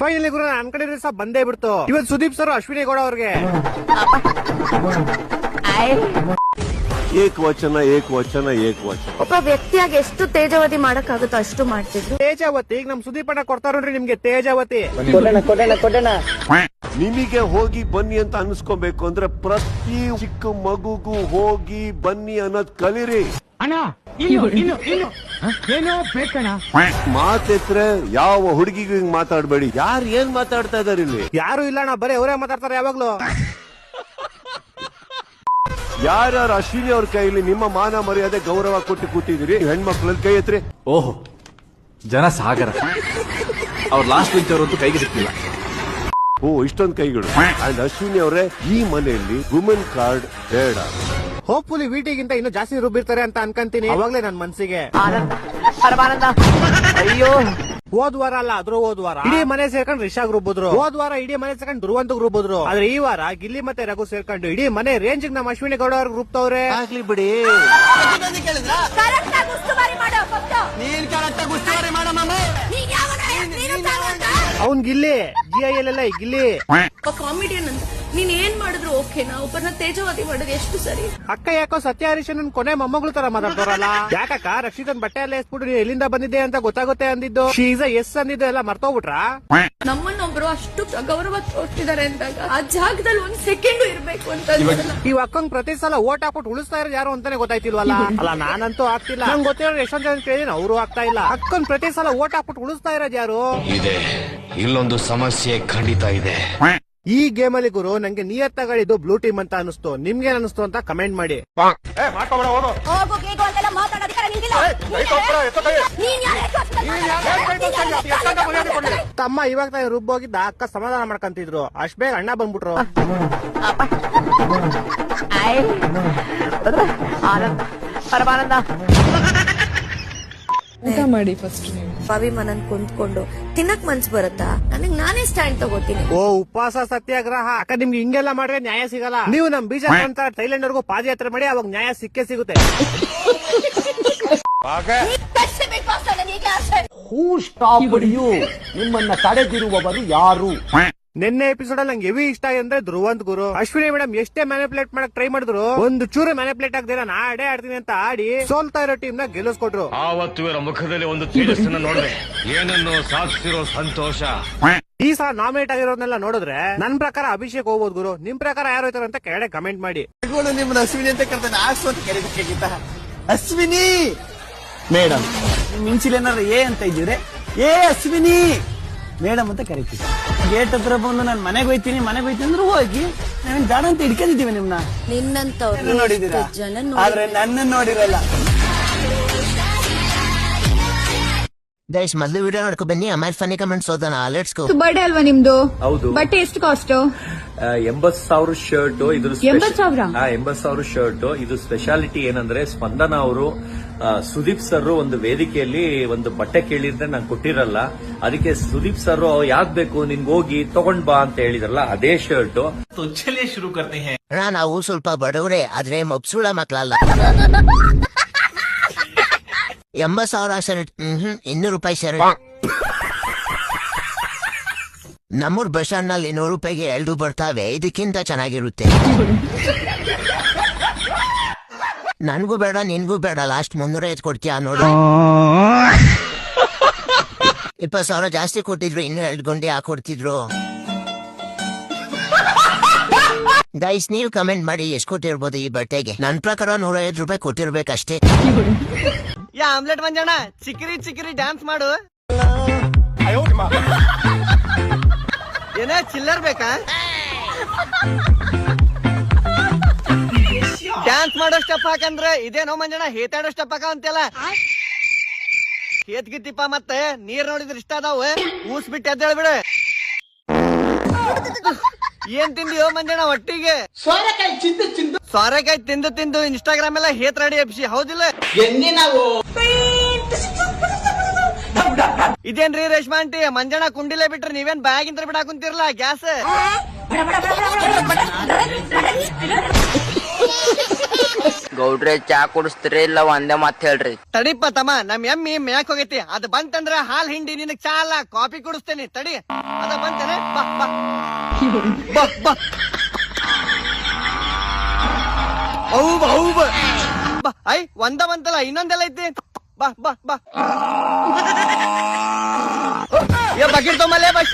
Finally ಗುರು ನನ್ ಕಡೆ ಸಹ ಬಂದೇ ಬಿಡ್ತು. ಇವತ್ತು ಸುದೀಪ್ ಸರ್ ಅಶ್ವಿನಿ ಗೌಡ ಅವ್ರಿಗೆ ಏಕವಚನ ಏಕವಚನ ಏಕವಚನ. ಒಬ್ಬ ವ್ಯಕ್ತಿಯಾಗಿ ಎಷ್ಟು ತೇಜಾವತಿ ಮಾಡಕ್ಕಾಗುತ್ತೋ ಅಷ್ಟು ಮಾಡ್ತಿದ್ರು. ತೇಜಾವತಿ ಈಗ ನಮ್ ಸುದೀಪ್ ಅಣ್ಣ ಕೊಡ್ತಾರ ನೋಡ್ರಿ ನಿಮ್ಗೆ ತೇಜಾವತಿ. ನಿಮಗೆ ಹೋಗಿ ಬನ್ನಿ ಅಂತ ಅನ್ಸ್ಕೊಬೇಕು ಅಂದ್ರೆ ಪ್ರತಿ ಚಿಕ್ಕ ಮಗುಗೂ ಹೋಗಿ ಬನ್ನಿ ಅನ್ನೋದ್ ಕಲೀರಿ. ಮಾತೆತ್ರೆ ಯಾವ ಹುಡುಗಿಗೂ ಹಿಂಗ್ ಮಾತಾಡ್ಬೇಡಿ. ಯಾರು ಏನ್ ಮಾತಾಡ್ತಾ ಇದಾರೆ ಇಲ್ಲಿ? ಯಾರು ಇಲ್ಲ ಅಣ್ಣ, ಬರೀ ಅವರೇ ಮಾತಾಡ್ತಾರೆ ಯಾವಾಗ್ಲೂ. ಯಾರ್ಯಾರು ಅಶ್ವಿನಿ ಅವ್ರ ಕೈಲಿ ನಿಮ್ಮ ಮಾನ ಮರ್ಯಾದೆ ಗೌರವ ಕೊಟ್ಟು ಕೂತಿದ್ದೀರಿ, ಹೆಣ್ಮಕ್ಳಲ್ಲಿ ಕೈ ಎತ್ರಿ. ಓಹೋ, ಜನ ಸಾಗರ. ಅವ್ರ ಲಾಸ್ಟ್ ಬೆಂಚ್ ಅವರಂತೂ ಕೈಗೆ ಸಿಕ್ಕಿಲ್ಲ. ಓ, ಇಷ್ಟೊಂದು ಕೈಗಳು. ಅಂಡ್ ಅಶ್ವಿನಿ ಅವರೇ, ಈ ಮನೆಯಲ್ಲಿ ವುಮೆನ್ ಕಾರ್ಡ್ ಬೇಡ. ಹೋಪ್ಫುಲಿ ವಿಟಿಗಿಂತ ಇನ್ನೂ ಜಾಸ್ತಿ ರುಬ್ಬಿರ್ತಾರೆ ಅಂತ ಅನ್ಕಂತೀನಿ. ಅವಾಗ್ಲೇ ನನ್ ಮನ್ಸಿಗೆ ಅಯ್ಯೋ, ಹೋದ್ ವಾರ ಅಲ್ಲ ಅದ್ರ ಹೋದ್ ವಾರ ಇಡೀ ಮನೆ ಸೇರ್ಕೊಂಡು ರಿಷಾಗ್ ರುಬ್ಬಿದ್ರು. ಹೋದ್ ವಾರ ಇಡೀ ಮನೆ ಸೇರ್ಕೊಂಡು ದುರ್ವಂತಗ್ ರುಬ್ಬಿದ್ರು. ಆದ್ರೆ ಈ ವಾರ ಗಿಲ್ಲಿ ಮತ್ತೆ ರಘು ಸೇರ್ಕೊಂಡು ಇಡೀ ಮನೆ ರೇಂಜ್ ನಮ್ಮ ಅಶ್ವಿನಿ ಗೌಡ ಅವ್ರಿಗೆ ರುಬ್ತವ್ರೆ. ಆಗ್ಲಿ ಬಿಡಿ. ಅವ್ನ್ ಗಿಲ್ಲಿ GIL ಎಲ್ಲ ಗಿಲ್ಲಿ ಕಾಮಿಡಿಯನ್ ಅಂತ ನೀನ್ ಏನ್ ಮಾಡಿದ್ರು ಓಕೆನಾ? ಒಬ್ಬರನ್ನ ತೇಜಾವತಿ ಮಾಡೋದು ಎಷ್ಟು ಸರಿ? ಅಕ್ಕ ಯಾಕೋ ಸತ್ಯ ಹರೀಶನ್ ಕೊನೆ ಮೊಮ್ಮಗಳು ತರ ಮಾತಾಡ್ತಾರಲ್ಲ. ಯಾಕಕ್ಕ ರಕ್ಷಿತನ್ ಬಟ್ಟೆ ಎಲ್ಲ ಎಸ್ಬಿಟ್ಟು ನೀನ್ ಎಲ್ಲಿಂದ ಬಂದಿದ್ದೆ ಅಂತ ಗೊತ್ತಾಗುತ್ತೆ ಅಂದಿದ್ದು. ಶೀಸ ಎಸ್ ಅಂದಿದ್ದು ಎಲ್ಲ ಮರ್ತೋಗ್ಬಿಟ್ರ. ನಮ್ಮನ್ನೊಬ್ರು ಅಷ್ಟು ಗೌರವ ತೋರ್ತಿದ್ದಾರೆ ಅಂದಾಗ ಆ ಜಾಗದಲ್ಲಿ ಒಂದ್ ಸೆಕೆಂಡ್ ಇರ್ಬೇಕು ಅಂತ. ಈ ಅಕ್ಕಂಗ್ ಪ್ರತಿ ಸಲ ಓಟ್ ಹಾಕ್ಬಿಟ್ಟು ಉಳಿಸ್ತಾ ಇರೋದು ಯಾರು ಅಂತಾನೆ ಗೊತ್ತಾಯ್ತಿಲ್ವಲ್ಲ. ಅಲ್ಲ ನಾನಂತೂ ಆಗ್ತಿಲ್ಲ. ನಂಗೆ ಗೊತ್ತಿರೋ ಎಷ್ಟೊಂದ್ ಜನ ಕೇಳಿದೀನಿ, ಅವರು ಆಗ್ತಾ ಇಲ್ಲ. ಅಕ್ಕನ್ ಪ್ರತಿ ಸಲ ಓಟ್ ಹಾಕ್ಬಿಟ್ಟು ಉಳಿಸ್ತಾ ಇರೋದು ಯಾರು? ಇದೆ, ಇಲ್ಲೊಂದು ಸಮಸ್ಯೆ ಖಂಡಿತ ಇದೆ. ಈ ಗೇಮ್ ಅಲ್ಲಿ ಗುರು ನಂಗೆ ನಿಯತ್ತಾಗಳಿದ್ದು ಬ್ಲೂ ಟೀಮ್ ಅಂತ ಅನಿಸ್ತು. ನಿಮ್ಗೆ ಅನಿಸ್ತು ಅಂತ ಕಮೆಂಟ್ ಮಾಡಿ. ತಮ್ಮ ಇವಾಗ ತಾಯಿ ರುಬ್ಬೋಗಿದ್ದ ಅಕ್ಕ ಸಮಾಧಾನ ಮಾಡ್ಕಂತಿದ್ರು. ಅಷ್ಟ್ ಬೇಗ ಅಣ್ಣ ಬಂದ್ಬಿಟ್ರು. ಊಟ ಮಾಡಿ ಫಸ್ಟ್. ಅಭಿಮಾನನ್ ಕುಂತ್ಕೊಂಡು ತಿನ್ನಕ್ ಮನ್ಸ್ ಬರುತ್ತಾ? ನನಗ್ ನಾನೇ ಸ್ಟ್ಯಾಂಡ್ ತಗೋತೀನಿ. ಓ, ಉಪವಾಸ ಸತ್ಯಾಗ್ರಹ. ಅಕ್ಕ ನಿಮ್ಗೆ ಹಿಂಗೆಲ್ಲ ಮಾಡ್ರೆ ನ್ಯಾಯ ಸಿಗಲ್ಲ. ನೀವು ನಮ್ ಬೀಜ ಅಂತ ಥೈಲ್ಯಾಂಡ್ ವರ್ಗೂ ಪಾದಯಾತ್ರೆ ಮಾಡಿ, ಅವಾಗ ನ್ಯಾಯ ಸಿಕ್ಕೇ ಸಿಗುತ್ತೆ. ನಿಮ್ಮನ್ನ ತಡೆದಿರುವವರು ಯಾರು? ನಿನ್ನೆ ಎಪಿಸೋಡ್ ಅಲ್ಲಿ ನಂಗೆ ಹೆವಿ ಇಷ್ಟ ಅಂದ್ರೆ ಧ್ರುವಂತ್ ಗುರು. ಅಶ್ವಿನಿ ಮೇಡಮ್ ಎಷ್ಟೇ ಮ್ಯಾನಿಪುಲೇಟ್ ಮಾಡಕ್ ಟ್ರೈ ಮಾಡಿದ್ರು, ಒಂದು ಚೂರು ಮ್ಯಾನಿಪುಲೇಟ್ ಆಗದಿರ ನಾ ಆಡ್ತೀನಿ ಅಂತ ಆಡಿ ಸೋಲ್ತಾ ಇರೋ ಟೀಮ್ ನ ಗೆಲ್ಲಿಸ್ಕೊಟ್ರು. ಆವತ್ತು ಇವರ ಮುಖದಲ್ಲಿ ಒಂದು ತೇಜಸ್ಸನ್ನ ನೋಡಿದೆ, ಏನನ್ನು ಸಾಧಿಸಿರೋ ಸಂತೋಷ. ಈ ಸಲ ನಾಮಿನೇಟ್ ಆಗಿರೋದನ್ನೆಲ್ಲ ನೋಡಿದ್ರೆ ನನ್ ಪ್ರಕಾರ ಅಭಿಷೇಕ್ ಹೋಗ್ಬೋದು ಗುರು. ನಿಮ್ ಪ್ರಕಾರ ಯಾರು ಹೋಯ್ತಾರ ಅಂತ ಕೆಳಗಡೆ ಕಮೆಂಟ್ ಮಾಡಿ. ನಿಮ್ಮನ್ನ ಅಶ್ವಿನಿ ಅಂತ ಕರ್ತಾನೆ, ಆಸು ಅಂತ ಕರೀಬೇಕಾಗಿತ್ತ. ಅಶ್ವಿನಿ ಮೇಡಮ್, ನಿಮ್ ಮಿಂಚಿಲೇನಾರ ಏ ಅಂತ ಇದ್ದೀರಿ, ಏ ಅಶ್ವಿನಿ ಮೇಡಮ್ ಅಂತ ಕರಿತೀವಿ. ಗೇಟ್ ಹತ್ರ ಬಂದು ನಾನು ಮನೆಗೆ ಹೋಯ್ತೀನಿ ಅಂದ್ರೆ ಹೋಗಿ ನಾವೇನ್ ಗಾಢ ಅಂತ ಹಿಡ್ಕೊಂಡಿದ್ದೀವಿ. ನಿಮ್ನ ನಿನ್ನಂತವ್ರು ನೋಡಿದೀರಾ, ಆದ್ರೆ ನನ್ನ ನೋಡಿರಲ್ಲ. ಗೈಸ್, ಮೊದಲು ವಿಡಿಯೋ ನೋಡ್ಕೊ ಬನ್ನಿ, ಆಮೇಲೆ ಫನಿ ಕಮೆಂಟ್ಸ್ ಓದೋಣ. Let's go. ಬರ್ಡೇ ಅಲ್ವಾ ನಿಮ್ದು? ಹೌದು. ಬಟ್ಟೆ ಎಷ್ಟು ಕಾಸ್ಟ್? 80,000 ಶರ್ಟ್. ಇದು 80,000? 80,000 ಶರ್ಟ್. ಇದು ಸ್ಪೆಷಾಲಿಟಿ ಏನಂದ್ರೆ, ಸ್ಪಂದನ ಅವರು ಸುದೀಪ್ ಸರ್ ಒಂದು ವೇದಿಕೆಯಲ್ಲಿ ಒಂದು ಬಟ್ಟೆ ಕೇಳಿದ್ರೆ ನಾನು ಕೊಟ್ಟಿರಲ್ಲ. ಅದಕ್ಕೆ ಸುದೀಪ್ ಸರ್ ಯಾಕ್ ಬೇಕು ನಿನ್ಗೆ ಹೋಗಿ ತಗೊಂಡ್ ಬಾ ಅಂತ ಹೇಳಿದ್ರಲ್ಲ, ಅದೇ ಶರ್ಟ್. ಶುರು ಕರ್ತೆ ಹೈ. ನಾವು ಸ್ವಲ್ಪ ಬಡವ್ರೆ, ಆದ್ರೆ ಮಬ್ಸುಳ ಮಕ್ಳಲ್ಲ. 80,000 ಶರ್ಟ್, 200 ರೂಪಾಯಿ ಶರ್ಟ್. ನಮ್ಮೂರ್ ಬಸ್ ಸ್ಟ್ಯಾಂಡ್ ನಲ್ಲಿ 100 ರೂಪಾಯಿಗೆ 2 ಬರ್ತಾವೆ. ಇದಕ್ಕಿಂತ ಚೆನ್ನಾಗಿರುತ್ತೆ. ನನ್ಗೂ ಬೇಡ ನಿನ್ಗೂ ಬೇಡ, ಲಾಸ್ಟ್ 350 ಕೊಡ್ತೀಯ ನೋಡು. 20,000 ಜಾಸ್ತಿ ಕೊಟ್ಟಿದ್ರು, ಇನ್ನೂ 2 ಗುಂಡಿ ಹಾಕೊಡ್ತಿದ್ರು. ಗೈಸ್, ನೀವು ಕಮೆಂಟ್ ಮಾಡಿ ಎಷ್ಟು ಕೊಟ್ಟಿರ್ಬೋದು ಈ ಬಟ್ಟೆಗೆ. ನನ್ ಪ್ರಕಾರ 150 ರೂಪಾಯಿ ಕೊಟ್ಟಿರ್ಬೇಕಷ್ಟೇ. ಆಮ್ಲೆಟ್ ಮಂಜಣ್ಣ, ಚಿಕ್ರಿ ಚಿಕ್ರಿ ಡ್ಯಾನ್ಸ್ ಮಾಡು. ಏನ ಚಿಲ್ಲರ್ ಬೇಕಾ? ಡ್ಯಾನ್ಸ್ ಮಾಡೋ ಸ್ಟೆಪ್ ಹಾಕಂದ್ರೆ ಇದೇನೋ ಮಂಜಣ್ಣ, ಹೇತಾಡೋ ಸ್ಟೆಪ್ ಹಾಕ ಅಂತೆಲ್ಲ. ಹೇತ್ಗಿತ್ತಿಪ್ಪ, ಮತ್ತೆ ನೀರ್ ನೋಡಿದ್ರೆ ಇಷ್ಟ ಅದಾವ, ಊಸ್ ಬಿಟ್ಟು ಎದ್ದೇಳ್ಬಿಡು. ಏನ್ ತಿಂದಿಯೋ ಮಂಜಣ್ಣ ಒಟ್ಟಿಗೆ? ಸೋರೆಕಾಯಿ ತಿಂದು ಇನ್ಸ್ಟಾಗ್ರಾಮ್ ಎಲ್ಲ ಹೇತ್ ರೆಡಿ ಎಬ್ಸಿ, ಹೌದಿಲ್ಲ? ಇದೇನ್ರಿ ರೇಷ್ಮಾ ಆಂಟಿ, ಮಂಜಣ್ಣ ಕುಂಡಿಲೇ ಬಿಟ್ರೆ ನೀವೇನ್ ಬ್ಯಾಗ್ ಇಂತ ಬಿಡಾಕ್ ಕುಂತಿರಲ್ಲ ಗ್ಯಾಸ್? ಗೌಡ್ರೆ ಚಾ ಕುಡಿಸ್ತೀರಿ ಇಲ್ಲ ಒಂದೇ ಮಾತ್ ಹೇಳ್ರಿ. ತಡಿಪ್ಪ ತಮ್ಮ ನಮ್ ಎಮ್ಮಿ ಮೇಕ್ ಹೋಗೈತಿ ಅದ್ ಬಂತಂದ್ರ ಹಾಲ್ ಹಿಂಡಿ ನಿನಗ್ ಚಾ ಅಲ್ಲ ಕಾಫಿ ಕುಡಿಸ್ತೇನೆ ತಡಿ. ಅದ ಬಂತೇನೆ ಬಾ ಬಾ ಬಾ ಬಾ ಬಾ ಐ ಒಂದ ಬಂತಲ್ಲ ಇನ್ನೊಂದೆಲ್ಲ ಐತಿ ಬಾ ಬಾ ಬಾ ಬಕೆಟ್ ತೊಂಬಲ್ಲೇ ಬಸ್